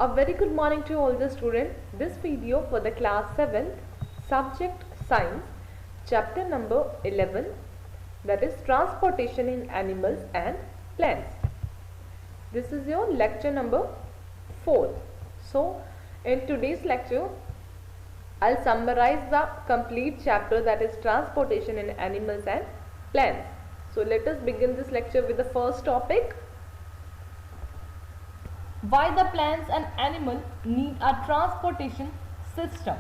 A very good morning to all the students. This video for the class 7th subject science chapter number 11, that is transportation in animals and plants. This is your lecture number 4. So in today's lecture I'll summarize the complete chapter, that is transportation in animals and plants. So let us begin this lecture with the first topic. Why the plants and animals need a transportation system.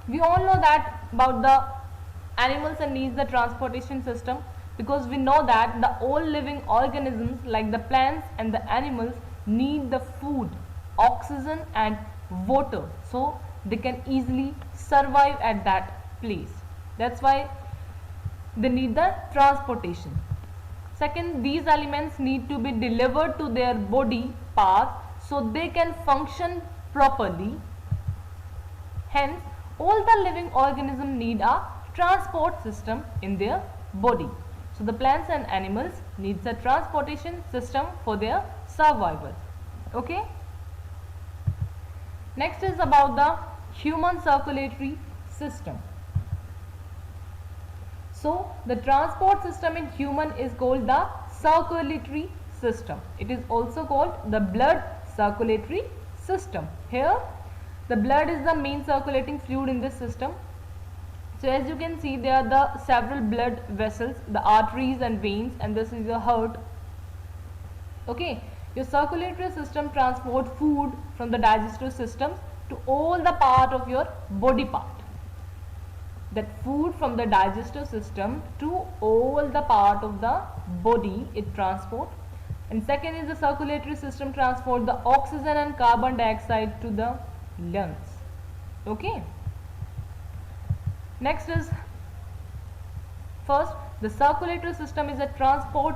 We all know that about the animals and needs the transportation system, because we know that the all living organisms like the plants and the animals need the food, oxygen and water, so they can easily survive at that place. That's why they need the transportation. Second, these elements need to be delivered to their body parts so they can function properly. Hence, all the living organisms need a transport system in their body. So the plants and animals needs a transportation system for their survival. Okay. Next is about the human circulatory system. So the transport system in human is called the circulatory system. It is also called the blood circulatory system. Here the blood is the main circulating fluid in this system. So as you can see, there are the several blood vessels, the arteries and veins, and this is your heart. Okay, your circulatory system transport food from the digestive system to all the part of your body part. That food from the digestive system to all the part of the body it transport. And second is the circulatory system transport the oxygen and carbon dioxide to the lungs. Okay. Next is, first, the circulatory system is a transport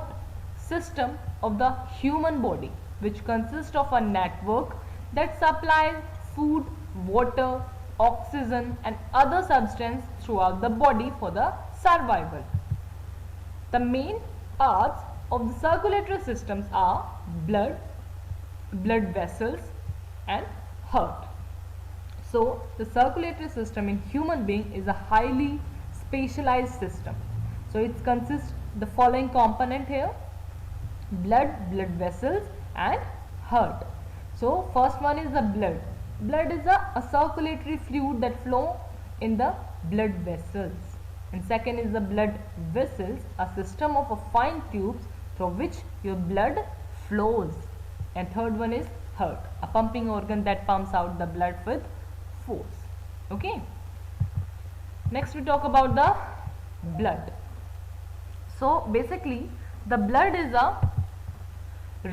system of the human body which consists of a network that supplies food, water, oxygen and other substance throughout the body for the survival. The main parts of the circulatory systems are blood vessels and heart. So the circulatory system in human being is a highly specialized system. So it consists the following component here: blood vessels and heart. So first one is the blood. Blood is a circulatory fluid that flow in the blood vessels. And second is the blood vessels, a system of a fine tubes through which your blood flows. And third one is heart, a pumping organ that pumps out the blood with force. Okay. Next we talk about the blood. So basically the blood is a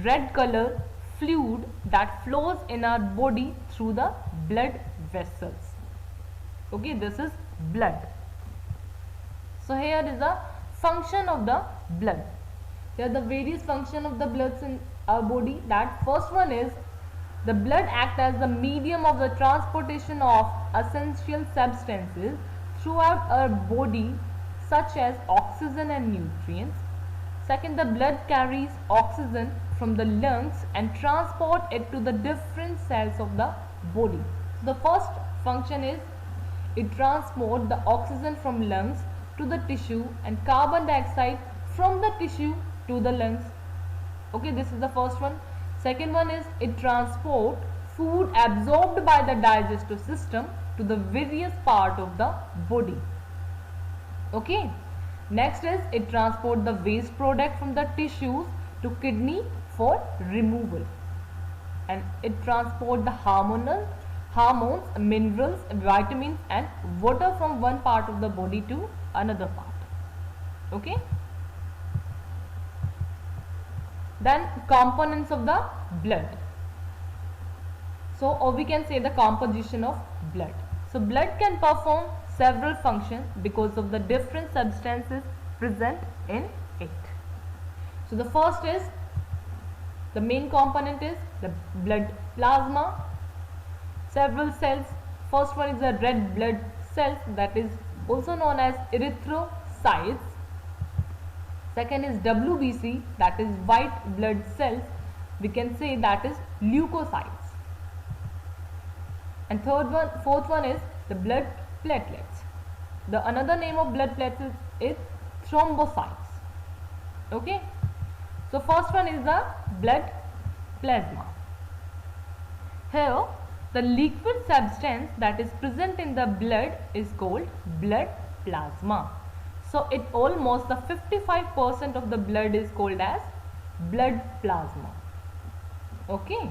red color fluid that flows in our body through the blood vessels. Okay, this is blood. So here is the function of the blood. There are the various functions of the bloods in our body. That first one is the blood acts as the medium of the transportation of essential substances throughout our body, such as oxygen and nutrients. Second, the blood carries oxygen from the lungs and transport it to the different cells of the body. The first function is it transports the oxygen from lungs to the tissue and carbon dioxide from the tissue to the lungs. Okay, this is the first one. Second one is it transports food absorbed by the digestive system to the various part of the body. Okay. Next is it transports the waste product from the tissues to kidney for removal. And it transports the hormones, minerals, vitamins and water from one part of the body to another part. Okay. Then components of the blood. So, or we can say the composition of blood. So blood can perform several functions because of the different substances present in it. So the first is, the main component is the blood plasma. Several cells. First one is the red blood cells, that is also known as erythrocytes. Second is that is white blood cells. We can say that is leukocytes. And fourth one is the blood platelets. The another name of blood platelets is thrombocytes. Okay. So first one is the blood plasma. Here the liquid substance that is present in the blood is called blood plasma. So it almost the 55% of the blood is called as blood plasma. Okay.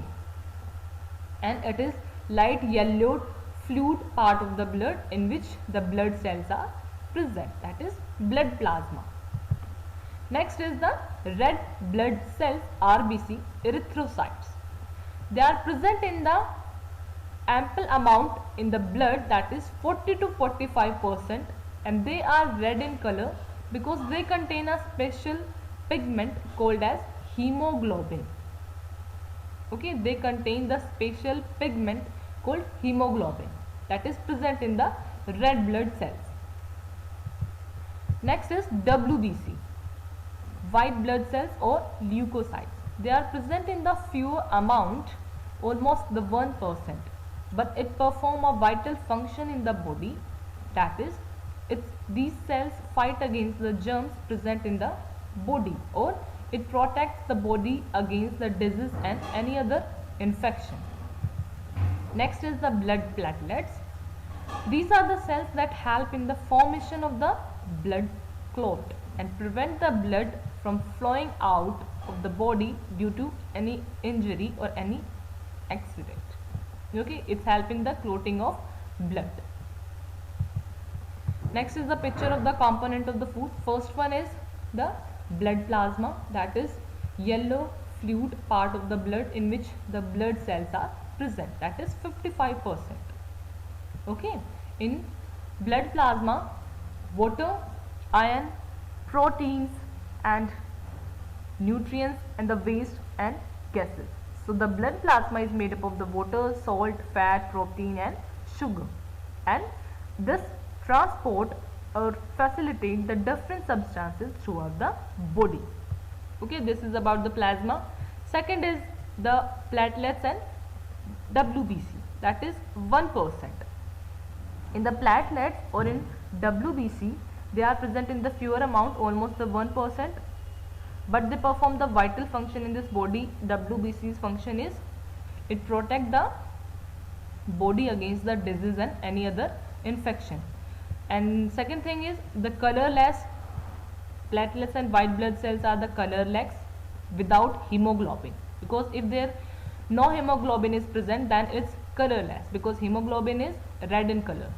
And it is light yellow fluid part of the blood in which the blood cells are present, that is blood plasma. Next is the red blood cells, RBC, erythrocytes. They are present in the ample amount in the blood, that is 40 to 45%, and they are red in color because they contain a special pigment called as hemoglobin. Okay, they contain the special pigment called hemoglobin that is present in the red blood cells. Next is WBC, white blood cells or leukocytes. They are present in the fewer amount, almost the 1%, but it perform a vital function in the body, that is these cells fight against the germs present in the body, or it protects the body against the disease and any other infection. Next is the blood platelets. These are the cells that help in the formation of the blood clot and prevent the blood from flowing out of the body due to any injury or any accident. Okay, it's helping the clotting of blood. Next is the picture of the component of the food. First one is the blood plasma, that is yellow fluid part of the blood in which the blood cells are present, that is 55%. Okay, in blood plasma, water, iron, proteins and nutrients and the waste and gases. So the blood plasma is made up of the water, salt, fat, protein and sugar, and this transport or facilitate the different substances throughout the body. Okay, this is about the plasma. Second is the platelets and WBC, that is 1%. In the platelets or in WBC, they are present in the fewer amount, almost the 1%, but they perform the vital function in this body. WBC's function is it protect the body against the disease and any other infection. And second thing is the colorless platelets and white blood cells are the colorless without hemoglobin, because if there no hemoglobin is present, then it's colorless because hemoglobin is red in color.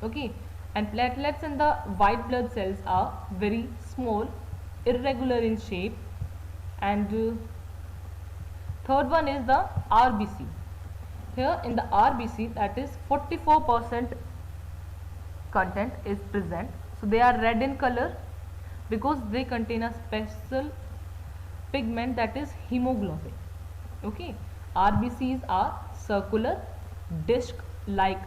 Okay, and platelets and the white blood cells are very small, irregular in shape. And third one is the RBC. Here in the RBC, that is 44% content is present. So they are red in color because they contain a special pigment, that is hemoglobin. Okay, RBCs are circular, disc-like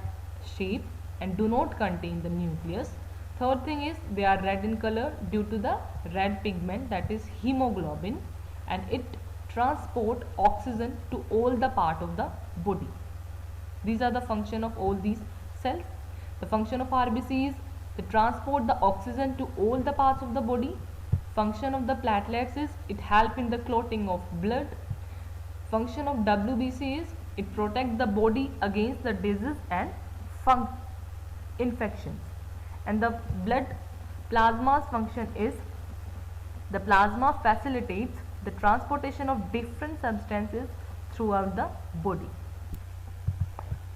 shape and do not contain the nucleus. Third thing is they are red in color due to the red pigment, that is hemoglobin, and it transport oxygen to all the part of the body. These are the function of all these cells. The function of RBC is to transport the oxygen to all the parts of the body. Function of the platelets is it help in the clotting of blood. Function of WBC is it protect the body against the disease and infections. And the blood plasma's function is the plasma facilitates the transportation of different substances throughout the body.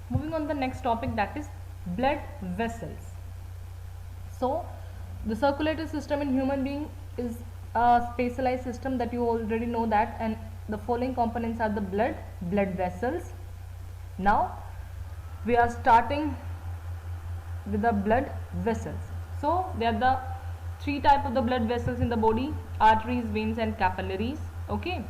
Moving on the next topic, that is blood vessels. So the circulatory system in human being is a specialized system that you already know that, and the following components are the blood vessels. Now we are starting with the blood vessels. So there are the three types of the blood vessels in the body: arteries, veins and capillaries. Okay,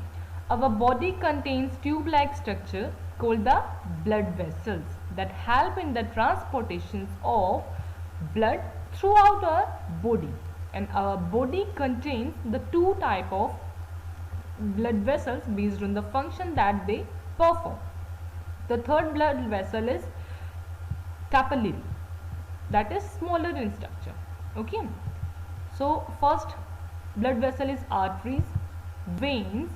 our body contains tube-like structure called the blood vessels that help in the transportations of blood throughout our body, and our body contains the two type of blood vessels based on the function that they perform. The third blood vessel is capillary, that is smaller in structure. Okay, so first blood vessel is arteries, veins.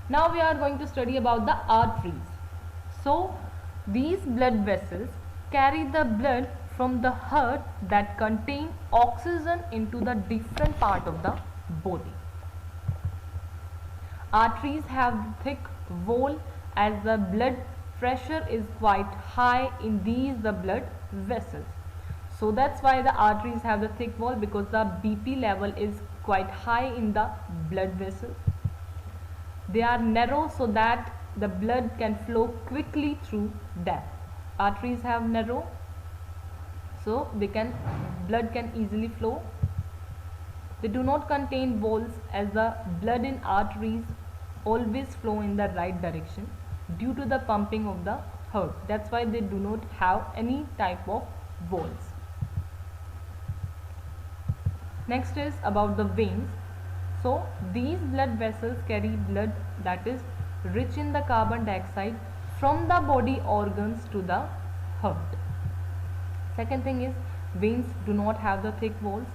Now we are going to study about the arteries. So these blood vessels carry the blood from the heart that contain oxygen into the different part of the body. Arteries have thick wall as the blood pressure is quite high in these the blood vessels. So that's why the arteries have the thick wall, because the BP level is quite high in the blood vessels. They are narrow so that the blood can flow quickly through them. Arteries have narrow, so blood can easily flow. They do not contain walls, as the blood in arteries always flow in the right direction due to the pumping of the heart. That's why they do not have any type of walls. Next is about the veins. So these blood vessels carry blood that is rich in the carbon dioxide from the body organs to the heart. Second thing is, veins do not have the thick walls,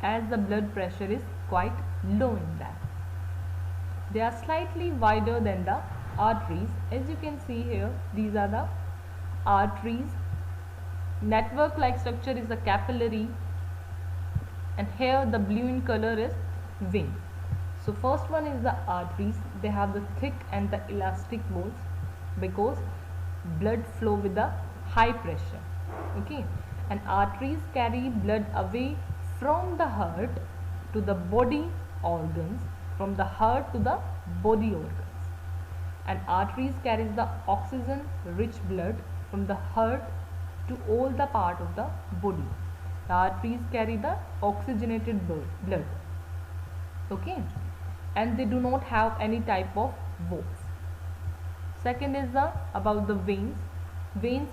as the blood pressure is quite low in them. They are slightly wider than the arteries. As you can see here, these are the arteries. Network like structure is the capillary, and here the blue in color is vein. So first one is the arteries. They have the thick and the elastic walls because blood flow with the high pressure. Okay, and arteries carry blood away from the heart to the body organs, from the heart to the body organs. And arteries carries the oxygen rich blood from the heart to all the part of the body. The arteries carry the oxygenated blood. Okay, and they do not have any type of walls. Second is about the veins. Veins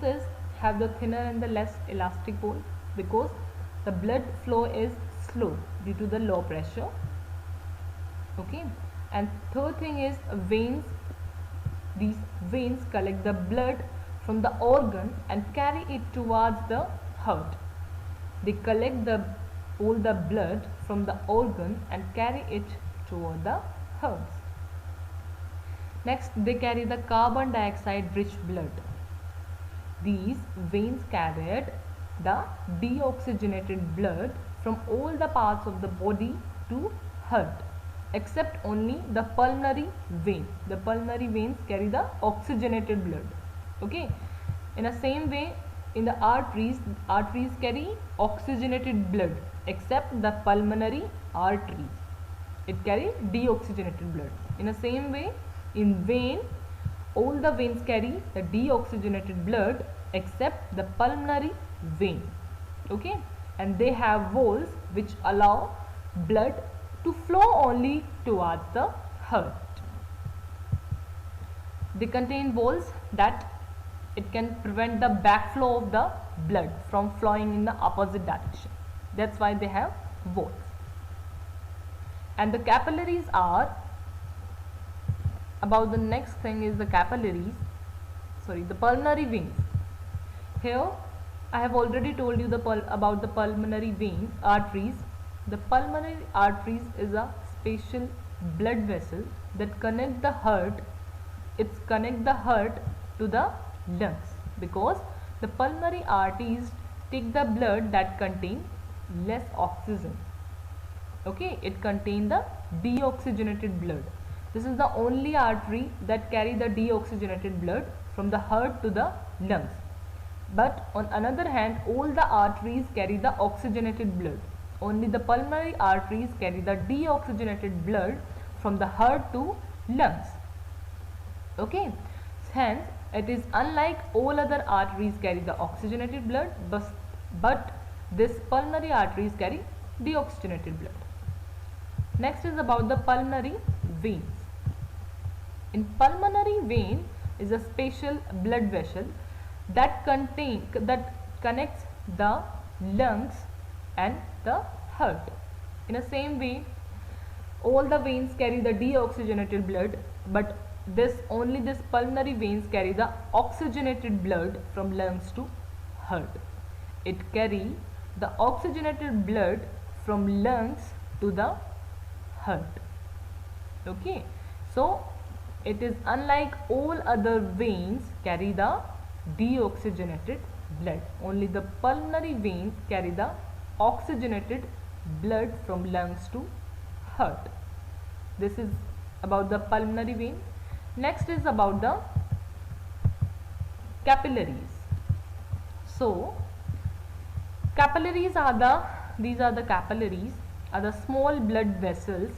have the thinner and the less elastic wall because the blood flow is slow due to the low pressure. Okay, and third thing is veins. These veins collect the blood from the organ and carry it towards the heart. They collect all the blood from the organ and carry it toward the heart. Next, they carry the carbon dioxide rich blood. These veins carried the deoxygenated blood from all the parts of the body to heart, except only the pulmonary vein. The pulmonary veins carry the oxygenated blood. Okay, in the same way, in the arteries carry oxygenated blood, except the pulmonary arteries, it carry deoxygenated blood. In the same way, in vein, all the veins carry the deoxygenated blood except the pulmonary vein. Okay, and they have walls which allow blood to flow only towards the heart. They contain walls that it can prevent the backflow of the blood from flowing in the opposite direction. That's why they have walls. And the capillaries are about the next thing is the pulmonary veins. Here I have already told you about the pulmonary veins, arteries. The pulmonary arteries is a special blood vessel that connect the heart. It's connect the heart to the lungs, because the pulmonary arteries take the blood that contain less oxygen. Okay, it contain the deoxygenated blood. This is the only artery that carry the deoxygenated blood from the heart to the lungs. But on another hand, all the arteries carry the oxygenated blood. Only the pulmonary arteries carry the deoxygenated blood from the heart to lungs. Okay, hence it is unlike all other arteries carry the oxygenated blood, but this pulmonary arteries carry deoxygenated blood. Next is about the pulmonary veins. In pulmonary vein is a special blood vessel that connects the lungs and the heart. In the same way, all the veins carry the deoxygenated blood, but this pulmonary veins carry the oxygenated blood from lungs to heart. It carry the oxygenated blood from lungs to the heart. Okay, so it is unlike all other veins carry the deoxygenated blood. Only the pulmonary veins carry the oxygenated blood from lungs to heart. This is about the pulmonary vein. Next is about the capillaries. So capillaries these are the capillaries are the small blood vessels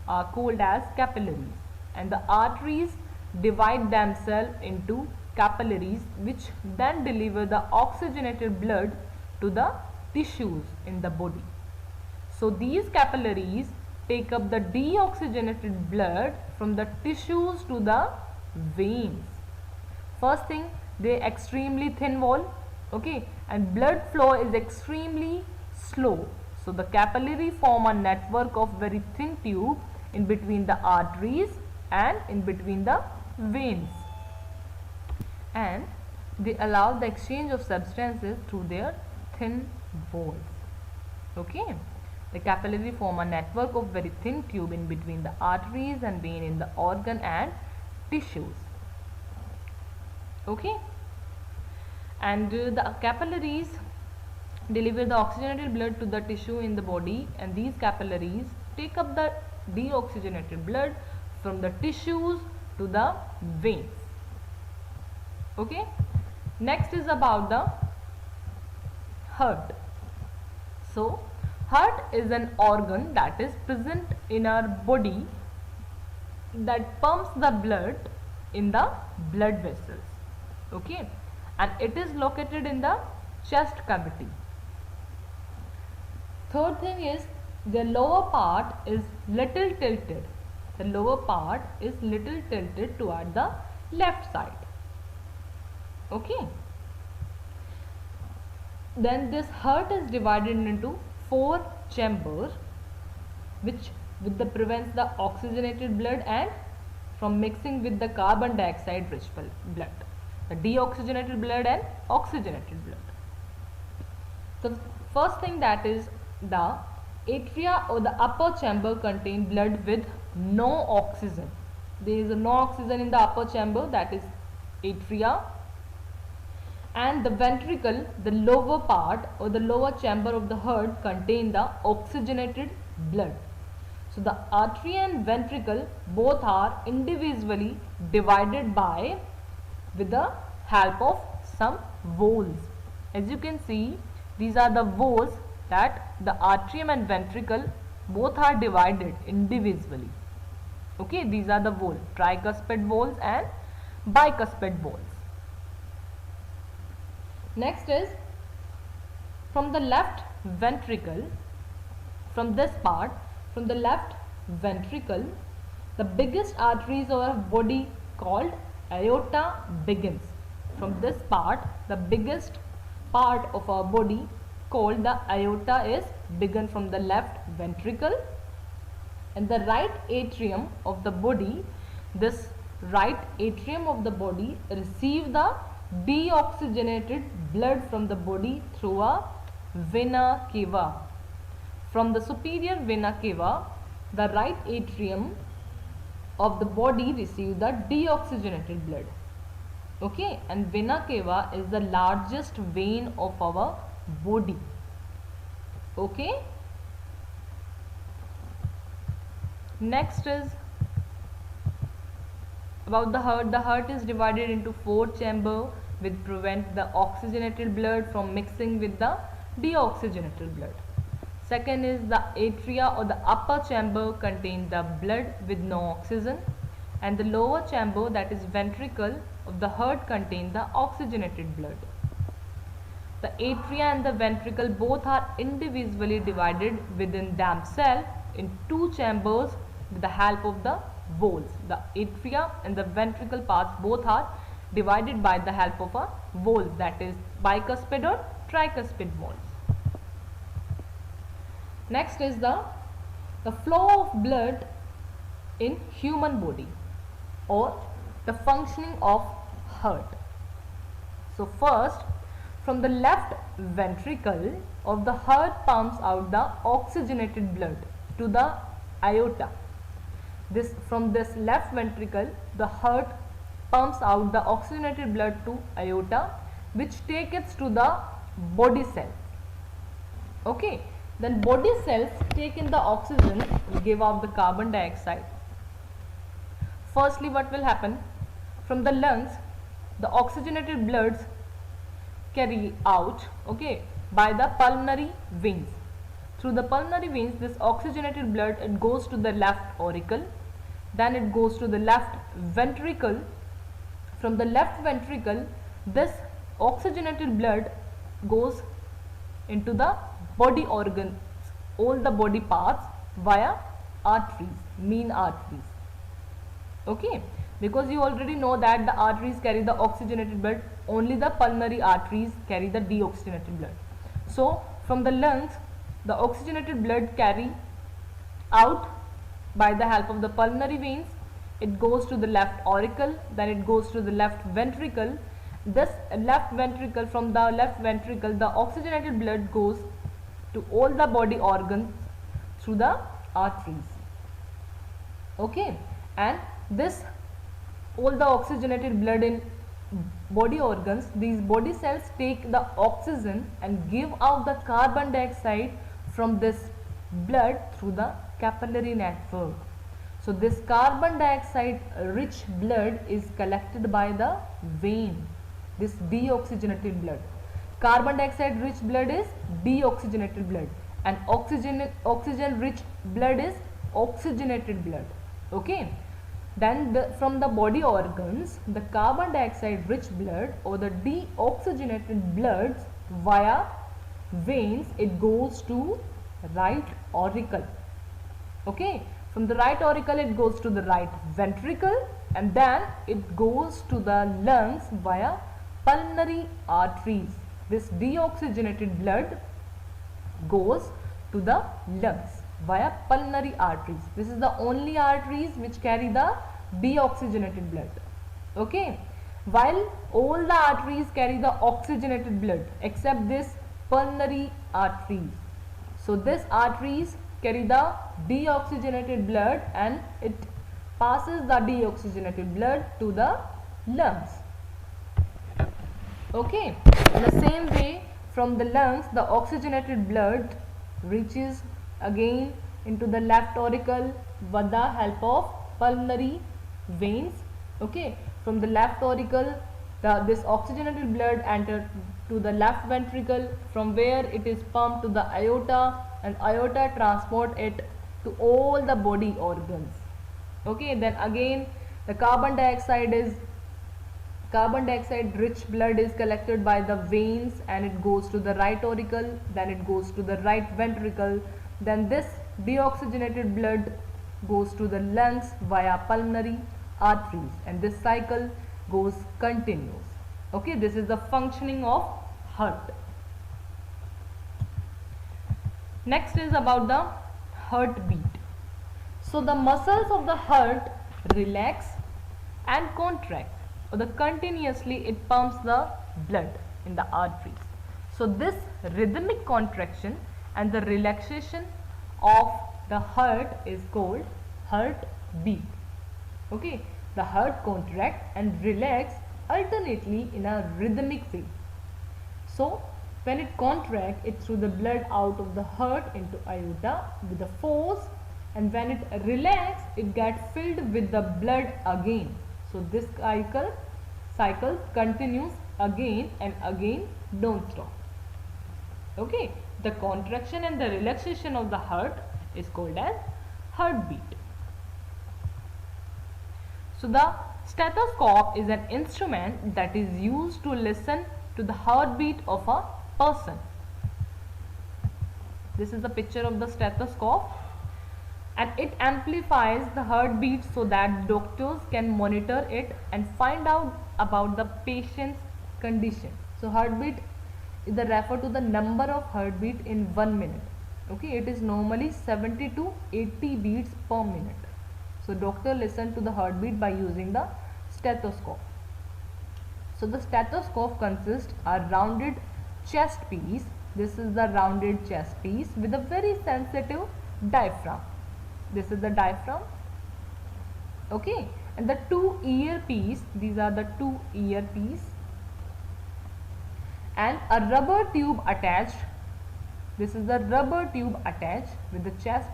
are called as capillaries, and the arteries divide themselves into capillaries which then deliver the oxygenated blood to the tissues in the body. So these capillaries take up the deoxygenated blood from the tissues to the veins. First thing, they extremely thin wall, okay, and blood flow is extremely slow. So the capillary form a network of very thin tube in between the arteries and in between the veins, and they allow the exchange of substances through their thin walls. Okay, the capillary form a network of very thin tube in between the arteries and vein in the organ and tissues. Okay, and the capillaries deliver the oxygenated blood to the tissue in the body, and these capillaries take up the deoxygenated blood from the tissues to the veins. Okay, next is about the heart. So heart is an organ that is present in our body that pumps the blood in the blood vessels. Okay, and it is located in the chest cavity. Third thing is the lower part is little tilted. The lower part is little tilted toward the left side. Okay, then this heart is divided into 4 chambers which prevents the oxygenated blood and from mixing with the carbon dioxide rich blood, the deoxygenated blood and oxygenated blood. The first thing, that is the atria or the upper chamber contain blood with no oxygen. There is no oxygen in the upper chamber, that is atria. And the ventricle, the lower part or the lower chamber of the heart, contain the oxygenated blood. So the artery and ventricle both are individually divided by with the help of some valves. As you can see, these are the valves that the atrium and ventricle both are divided individually. Okay, these are the valves, tricuspid valves and bicuspid valves. Next is from the left ventricle, from this part, from the left ventricle, the biggest arteries of our body called aorta begins. From this part, the biggest part of our body called the aorta is begun from the left ventricle, and the right atrium of the body, this right atrium of the body receive the deoxygenated blood from the body through a vena cava. From the superior vena cava, the right atrium of the body receive the deoxygenated blood. Okay, and vena cava is the largest vein of our body. Okay, next is about the heart. The heart is divided into 4 chambers which prevent the oxygenated blood from mixing with the deoxygenated blood. Second is the atria or the upper chamber contain the blood with no oxygen, and the lower chamber, that is ventricle of the heart, contain the oxygenated blood. The atria and the ventricle both are individually divided within themselves in 2 chambers with the help of the valves. The atria and the ventricle parts both are divided by the help of a valve, that is bicuspid or tricuspid valves. Next is the flow of blood in human body or the functioning of heart. So first, from the left ventricle of the heart pumps out the oxygenated blood to the aorta. From this left ventricle, the heart pumps out the oxygenated blood to aorta, which take it to the body cells. Okay, then body cells take in the oxygen, give out the carbon dioxide. Firstly, what will happen? From the lungs, the oxygenated bloods carry out, okay, by the pulmonary veins. Through the pulmonary veins, this oxygenated blood, it goes to the left auricle, then it goes to the left ventricle. From the left ventricle, this oxygenated blood goes into the body organs, all the body parts, via arteries, mean arteries. Okay, because you already know that the arteries carry the oxygenated blood, only the pulmonary arteries carry the deoxygenated blood. So from the lungs, the oxygenated blood carry out by the help of the pulmonary veins. It goes to the left auricle, then it goes to the left ventricle. This left ventricle, from the left ventricle, the oxygenated blood goes to all the body organs through the arteries. Okay, and this all the oxygenated blood in body organs, these body cells take the oxygen and give out the carbon dioxide from this blood through the capillary network. So this carbon dioxide rich blood is collected by the vein, this deoxygenated blood. Carbon dioxide rich blood is deoxygenated blood, and oxygen rich blood is oxygenated blood. Okay, then from the body organs, the carbon dioxide rich blood or the deoxygenated bloods via veins, it goes to right auricle. Okay, from the right auricle it goes to the right ventricle, and then it goes to the lungs via pulmonary arteries. This deoxygenated blood goes to the lungs via pulmonary arteries. This is the only arteries which carry the deoxygenated blood. Okay, while all the arteries carry the oxygenated blood except this pulmonary arteries. So this arteries carry the deoxygenated blood and it passes the deoxygenated blood to the lungs. Okay, in the same way, from the lungs, the oxygenated blood reaches again into the left auricle with the help of pulmonary veins. Okay, from the left auricle, this oxygenated blood enters to the left ventricle, from where it is pumped to the aorta, and aorta transport it to all the body organs. Okay, then again the carbon dioxide rich blood is collected by the veins and it goes to the right auricle, then it goes to the right ventricle, then this deoxygenated blood goes to the lungs via pulmonary arteries, and this cycle goes continuous. Okay, this is the functioning of heart. Next is about the heartbeat. So the muscles of the heart relax and contract, or the continuously it pumps the blood in the arteries. So this rhythmic contraction and the relaxation of the heart is called heartbeat. Okay, the heart contract and relax alternately in a rhythmic way. So when it contracts, it through the blood out of the heart into aorta with the force, and when it relax, it gets filled with the blood again. So this cycle continues again and again, don't stop. Okay, the contraction and the relaxation of the heart is called as heartbeat. So the stethoscope is an instrument that is used to listen to the heartbeat of a person. This is the picture of the stethoscope, and it amplifies the heartbeat so that doctors can monitor it and find out about the patient's condition. So heartbeat is the refer to the number of heartbeat in 1 minute. Okay, it is normally 70 to 80 beats per minute. So doctor listen to the heartbeat by using the stethoscope. So the stethoscope consists a rounded chest piece. This is the rounded chest piece with a very sensitive diaphragm. This is the diaphragm. Okay, and the two earpiece, these are the two earpiece, and a rubber tube attached. This is the rubber tube attached with the chest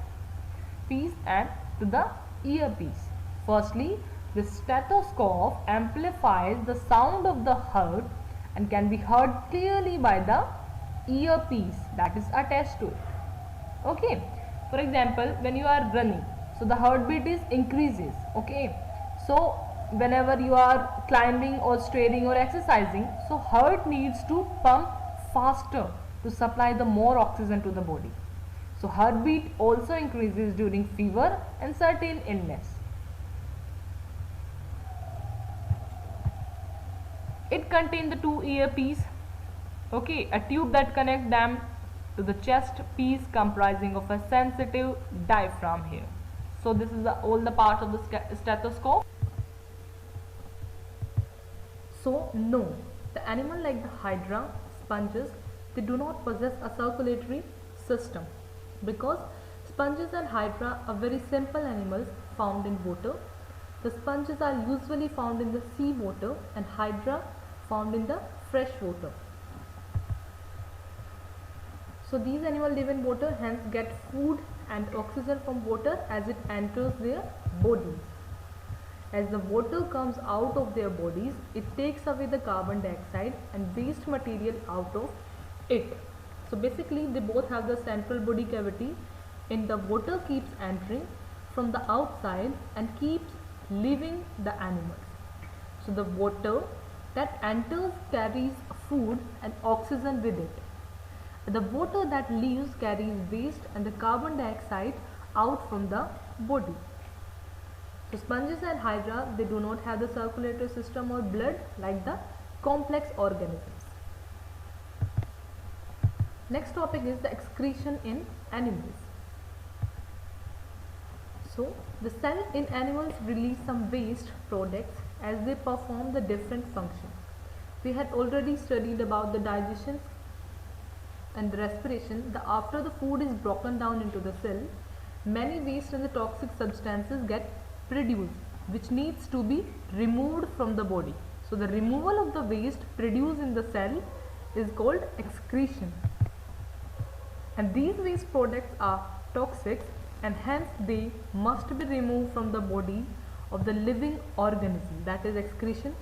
piece and to the earpiece. Firstly, the stethoscope amplifies the sound of the heart and can be heard clearly by the earpiece that is attached to it. Okay, for example, when you are running, so the heartbeat is increases. Okay, so whenever you are climbing or straining or exercising, so heart needs to pump faster to supply the more oxygen to the body. So heartbeat also increases during fever and certain illness. It contains the two earpiece, okay, a tube that connects them to the chest piece comprising of a sensitive diaphragm here. So this is all the parts of the stethoscope. So no, the animal like the hydra, sponges, they do not possess a circulatory system because sponges and hydra are very simple animals found in water. The sponges are usually found in the sea water and hydra found in the fresh water. So these animals live in water, hence get food and oxygen from water as it enters their bodies. As the water comes out of their bodies, it takes away the carbon dioxide and waste material out of it. So basically they both have the central body cavity, and the water keeps entering from the outside and keeps leaving the animals. So the water that enters carries food and oxygen with it. The water that leaves carries waste and the carbon dioxide out from the body. So sponges and hydra, they do not have the circulatory system or blood like the complex organisms. Next topic is the excretion in animals. So the cell in animals release some waste products as they perform the different functions. We had already studied about the digestion and the respiration. After the food is broken down into the cell, many waste and the toxic substances get produced, which needs to be removed from the body. So the removal of the waste produced in the cell is called excretion. And these waste products are toxic and hence they must be removed from the body of the living organism, that is excretion.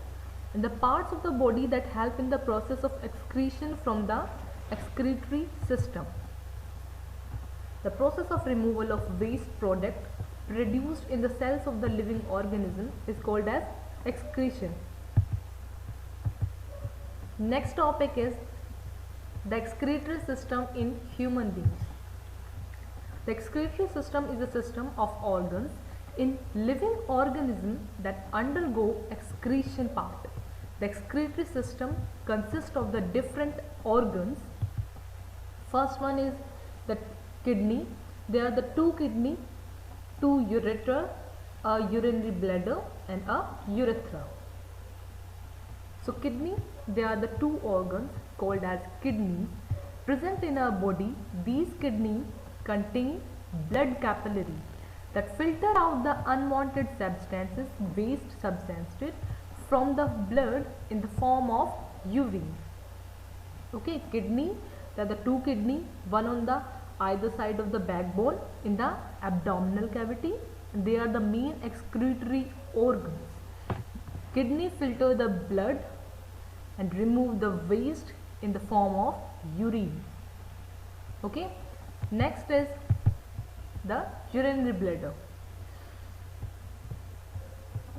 And the parts of the body that help in the process of excretion from the excretory system. The process of removal of waste product produced in the cells of the living organism is called as excretion. Next topic is the excretory system in human beings. The excretory system is a system of organs in living organisms that undergo excretion part. The excretory system consists of the different organs. First one is the kidney. There are the two kidney, two ureter, a urinary bladder and a urethra. So kidney, they are the two organs called as kidney present in our body. These kidney contain blood capillary that filter out the unwanted substances, waste substances from the blood in the form of urine. Okay, kidney, they are the two kidney, one on the either side of the backbone in the abdominal cavity. They are the main excretory organs. Kidney filter the blood and remove the waste in the form of urine. Okay, next is the urinary bladder.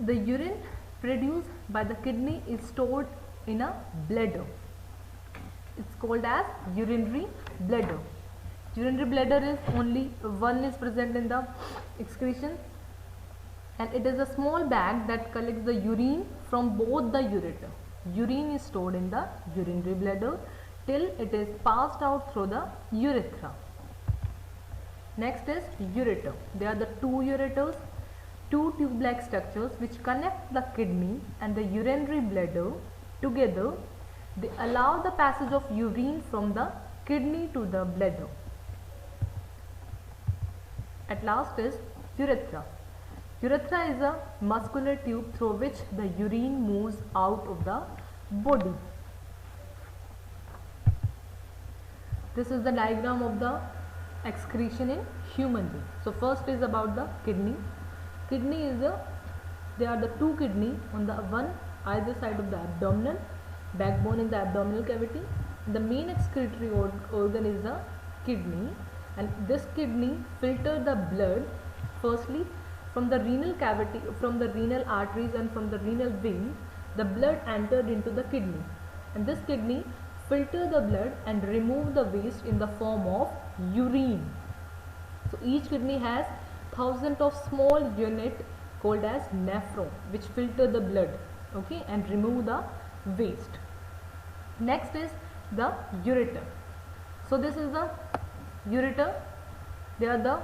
The urine produced by the kidney is stored in a bladder. It's called as urinary bladder. Urinary bladder is only one is present in the excretion, and it is a small bag that collects the urine from both the ureter. Urine is stored in the urinary bladder till it is passed out through the urethra. Next is ureter. There are the two ureters. two tube-like structures which connect the kidney and the urinary bladder together. They allow the passage of urine from the kidney to the bladder. At last is urethra. Urethra is a muscular tube through which the urine moves out of the body. This is the diagram of the excretion in human being. So first is about the kidney. Kidney is there are the two kidney on the one either side of the abdominal backbone in the abdominal cavity. The main excretory organ is the kidney, and this kidney filter the blood firstly from the renal cavity, from the renal arteries and from the renal vein. The blood entered into the kidney, and this kidney filter the blood and remove the waste in the form of urine. So each kidney has thousands of small unit called as nephron which filter the blood, okay, and remove the waste. Next is the ureter. So this is the ureter. There are the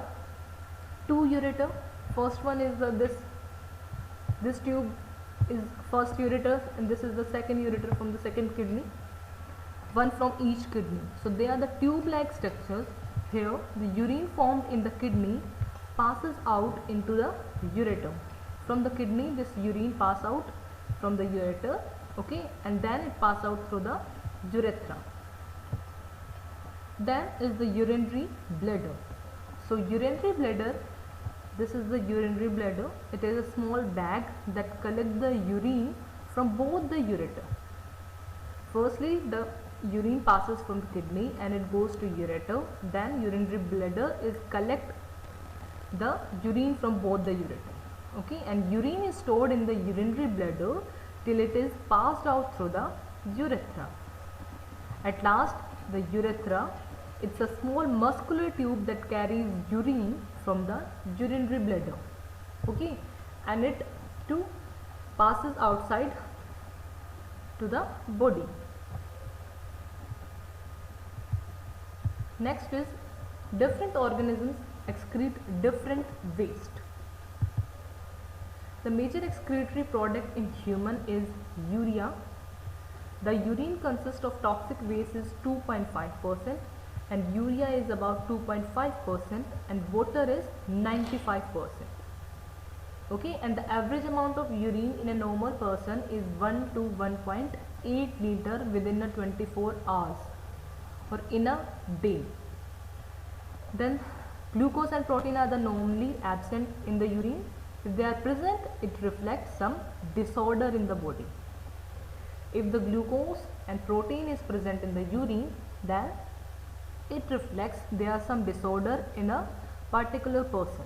two ureter. First one is this tube is first ureter, and this is the second ureter from the second kidney, one from each kidney. So they are the tube-like structures. Here the urine formed in the kidney passes out into the ureter. From the kidney this urine pass out from the ureter, okay, and then it pass out through the urethra. Then is the urinary bladder. So urinary bladder, this is the urinary bladder. It is a small bag that collects the urine from both the ureter. Firstly the urine passes from the kidney and it goes to ureter. Then urinary bladder is collect the urine from both the ureter, okay, and urine is stored in the urinary bladder till it is passed out through the urethra. At last the urethra, it's a small muscular tube that carries urine from the urinary bladder, okay, and it too passes outside to the body. Next is different organisms excrete different waste. The major excretory product in human is urea. The urine consists of toxic waste is 2.5% and urea is about 2.5% and water is 95%. Okay, and the average amount of urine in a normal person is 1 to 1.8 liter within a 24 hours or in a day. Then glucose and protein are the normally absent in the urine. If they are present, it reflects some disorder in the body. If the glucose and protein is present in the urine, then it reflects there are some disorder in a particular person.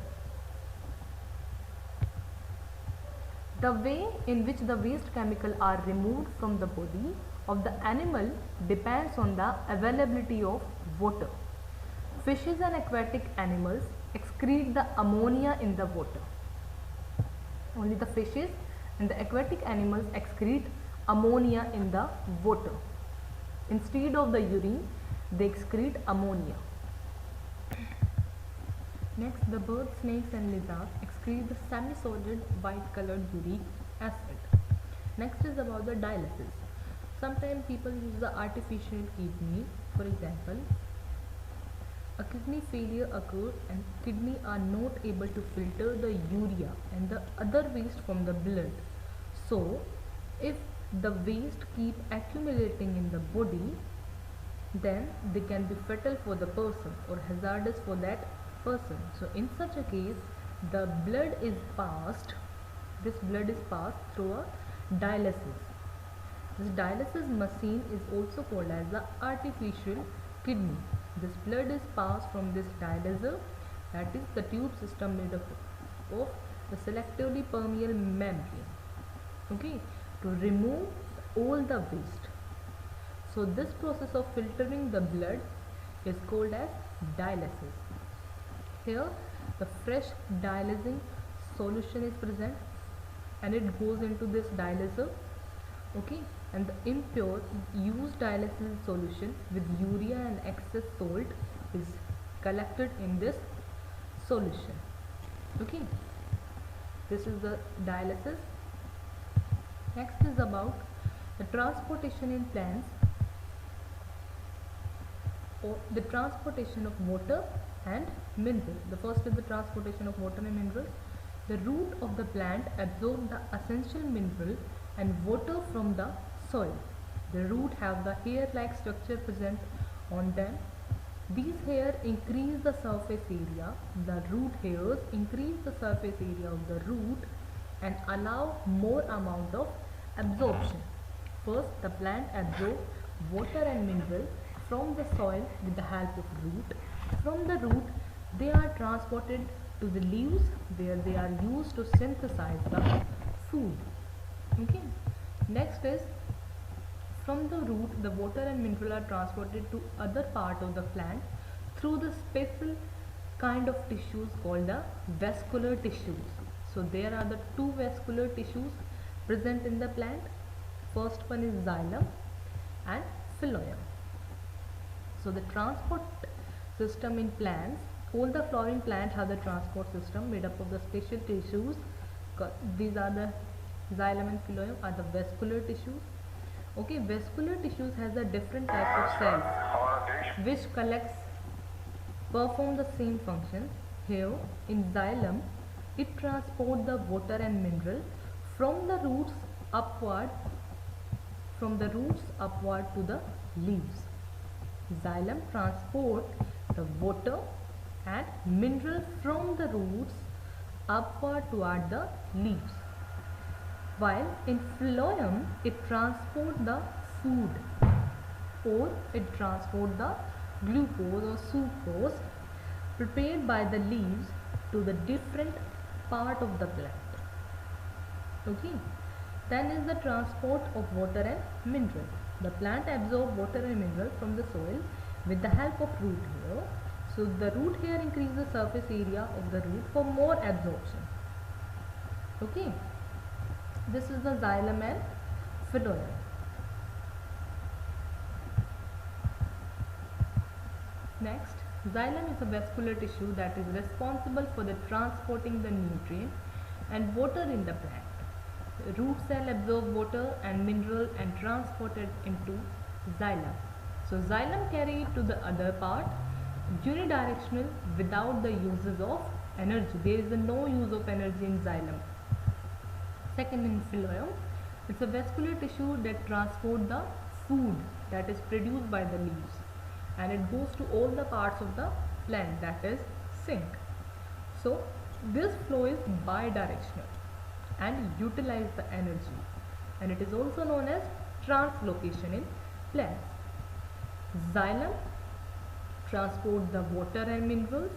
The way in which the waste chemicals are removed from the body of the animal depends on the availability of water. Fishes and aquatic animals excrete the ammonia in the water. Only the fishes and the aquatic animals excrete ammonia in the water. Instead of the urine, they excrete ammonia. Next, the birds, snakes and lizards excrete the semi-solid white colored uric acid. Next is about the dialysis. Sometimes people use the artificial kidney. For example, a kidney failure occurs and kidney are not able to filter the urea and the other waste from the blood. So, if the waste keep accumulating in the body, then they can be fatal for the person or hazardous for that person. So, in such a case, the blood is passed. This blood is passed through a dialysis. This dialysis machine is also called as the artificial kidney. This blood is passed from this dialyzer, that is the tube system made of the selectively permeable membrane, okay, to remove all the waste. So this process of filtering the blood is called as dialysis. Here the fresh dialysing solution is present and it goes into this dialyzer, okay, and the impure used dialysis solution with urea and excess salt is collected in this solution, okay. This is the dialysis. Next is about the transportation in plants, or the transportation of water and mineral. The first is the transportation of water and minerals. The root of the plant absorbs the essential mineral and water from the soil. The root have the hair-like structure present on them. These hairs increase the surface area. The root hairs increase the surface area of the root and allow more amount of absorption. First, the plant absorbs water and mineral from the soil with the help of root. From the root, they are transported to the leaves where they are used to synthesize the food. Okay. Next is, from the root, the water and mineral are transported to other part of the plant through the special kind of tissues called the vascular tissues. So there are the two vascular tissues present in the plant. First one is xylem and phloem. So the transport system in plants, all the flowering plants have the transport system made up of the special tissues. These are the xylem and phloem are the vascular tissues. Okay, vascular tissues has a different type of cells which perform the same function. Here in xylem, it transports the water and mineral from the roots upward to the leaves. Xylem transport the water and mineral from the roots upward toward the leaves, while in phloem it transport the food, or it transport the glucose or sucrose prepared by the leaves to the different part of the plant. Okay. Then is the transport of water and mineral. The plant absorbs water and mineral from the soil with the help of root hair. So the root hair increases the surface area of the root for more absorption. Okay. This is the xylem and phloem. Next, xylem is a vascular tissue that is responsible for the transporting the nutrient and water in the plant. The root cell absorb water and mineral and transport it into xylem. So xylem carry it to the other part unidirectional without the uses of energy. There is no use of energy in xylem. Second, in phloem, it's a vascular tissue that transport the food that is produced by the leaves, and it goes to all the parts of the plant, that is sink. So this flow is bidirectional and utilize the energy, and it is also known as translocation in plants. Xylem transport the water and minerals,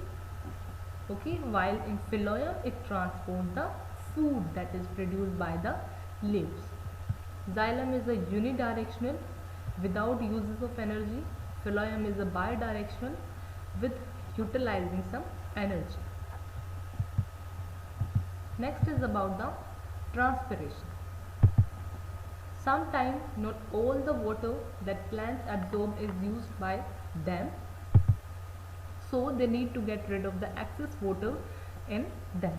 okay, while in phloem it transport the food that is produced by the leaves. Xylem is a unidirectional without uses of energy. Phloem is a bidirectional with utilizing some energy. Next is about the transpiration. Sometimes not all the water that plants absorb is used by them, so they need to get rid of the excess water in them.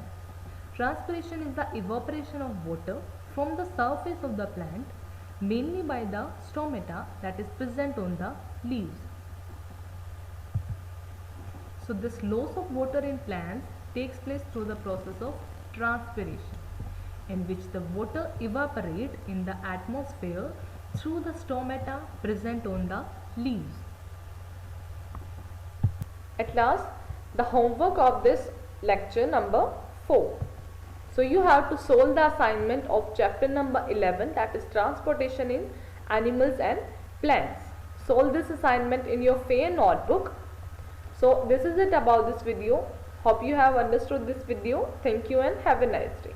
Transpiration is the evaporation of water from the surface of the plant, mainly by the stomata that is present on the leaves. So this loss of water in plants takes place through the process of transpiration, in which the water evaporate in the atmosphere through the stomata present on the leaves. At last, the homework of this lecture number 4. So you have to solve the assignment of chapter number 11, that is transportation in animals and plants. Solve this assignment in your fair notebook. So this is it about this video. Hope you have understood this video. Thank you and have a nice day.